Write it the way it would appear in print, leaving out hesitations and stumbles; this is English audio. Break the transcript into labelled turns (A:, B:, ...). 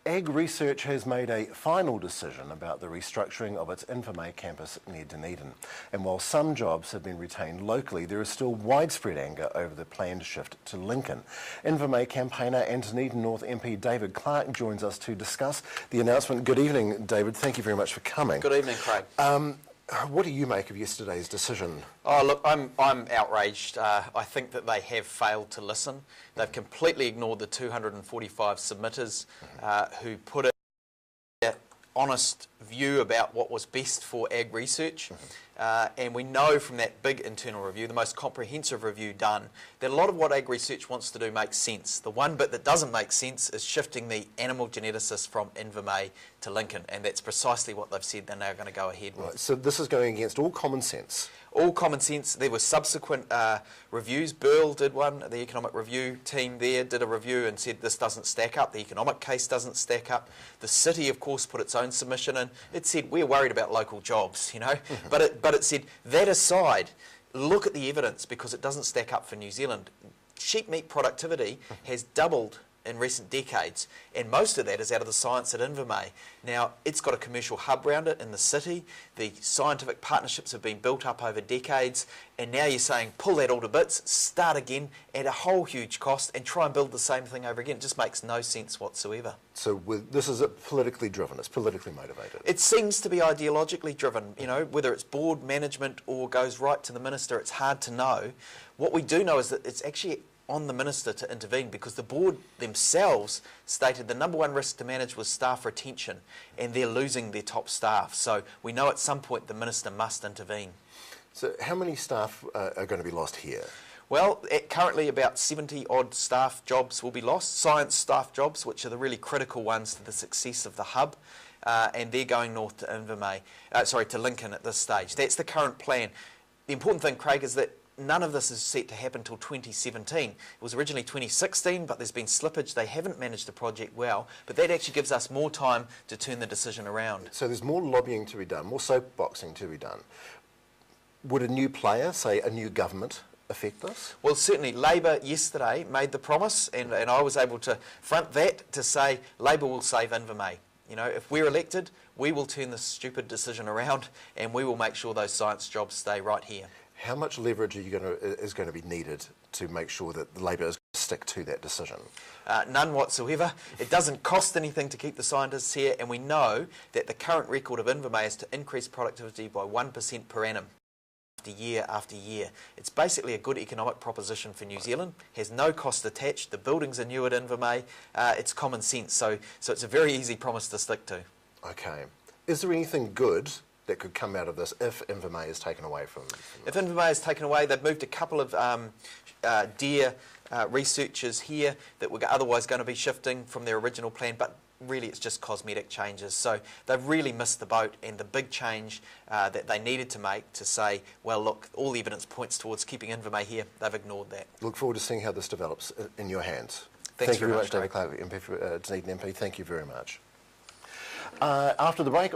A: AgResearch has made a final decision about the restructuring of its Invermay campus near Dunedin. And while some jobs have been retained locally, there is still widespread anger over the planned shift to Lincoln. Invermay campaigner and Dunedin North MP David Clark joins us to discuss the announcement. Good evening, David. Thank you very much for coming.
B: Good evening, Craig.
A: What do you make of yesterday's decision?
B: Oh, look, I'm outraged. I think that they have failed to listen. They've completely ignored the 245 submitters who put an honest view about what was best for AgResearch. And we know from that big internal review, the most comprehensive review done, that a lot of what AgResearch wants to do makes sense. The one bit that doesn't make sense is shifting the animal geneticists from Invermay to Lincoln, and that's precisely what they've said they're now going to go ahead with.
A: Right, so this is going against all common sense.
B: All common sense. There were subsequent reviews. Burl did one. The economic review team there did a review and said this doesn't stack up. The economic case doesn't stack up. The city, of course, put its own submission in. It said we're worried about local jobs, you know, but it said that aside, look at the evidence because it doesn't stack up for New Zealand. Sheep meat productivity has doubled in recent decades, and most of that is out of the science at Invermay. Now, it's got a commercial hub around it in the city. The scientific partnerships have been built up over decades, and now you're saying pull that all to bits, start again at a whole huge cost, and try and build the same thing over again. It just makes no sense whatsoever.
A: So this is politically driven, it's politically motivated?
B: It seems to be ideologically driven, you know, whether it's board management or goes right to the minister, it's hard to know. What we do know is that it's actually on the minister to intervene because the board themselves stated the number one risk to manage was staff retention, and they're losing their top staff. So we know at some point the minister must intervene.
A: So how many staff are going to be lost here?
B: Well, currently about 70 odd staff jobs will be lost, science staff jobs, which are the really critical ones to the success of the hub, and they're going north to to Lincoln at this stage. That's the current plan. The important thing, Craig, is that none of this is set to happen until 2017. It was originally 2016, but there's been slippage. They haven't managed the project well, but that actually gives us more time to turn the decision around.
A: So there's more lobbying to be done, more soapboxing to be done. Would a new player, say a new government, affect this?
B: Well, certainly Labor yesterday made the promise, and I was able to front that to say Labor will save Invermay. You know, if we're elected, we will turn this stupid decision around, and we will make sure those science jobs stay right here.
A: How much leverage is going to be needed to make sure that Labor is going to stick to that decision?
B: None whatsoever. It doesn't cost anything to keep the scientists here, and we know that the current record of Invermay is to increase productivity by 1% per annum year after year. It's basically a good economic proposition for New Zealand, has no cost attached, the buildings are new at Invermay, it's common sense, so it's a very easy promise to stick to.
A: Okay. Is there anything good that could come out of this if Invermay is taken away from
B: If Invermay is taken away, they've moved a couple of dear researchers here that were otherwise going to be shifting from their original plan, but really it's just cosmetic changes. So they've really missed the boat, and the big change that they needed to make to say, well, look, all the evidence points towards keeping Invermay here, they've ignored that.
A: Look forward to seeing how this develops in your hands.
B: Thanks
A: Thank you very much,
B: David
A: Clark, MP for Dunedin MP. Thank you very much. After the break,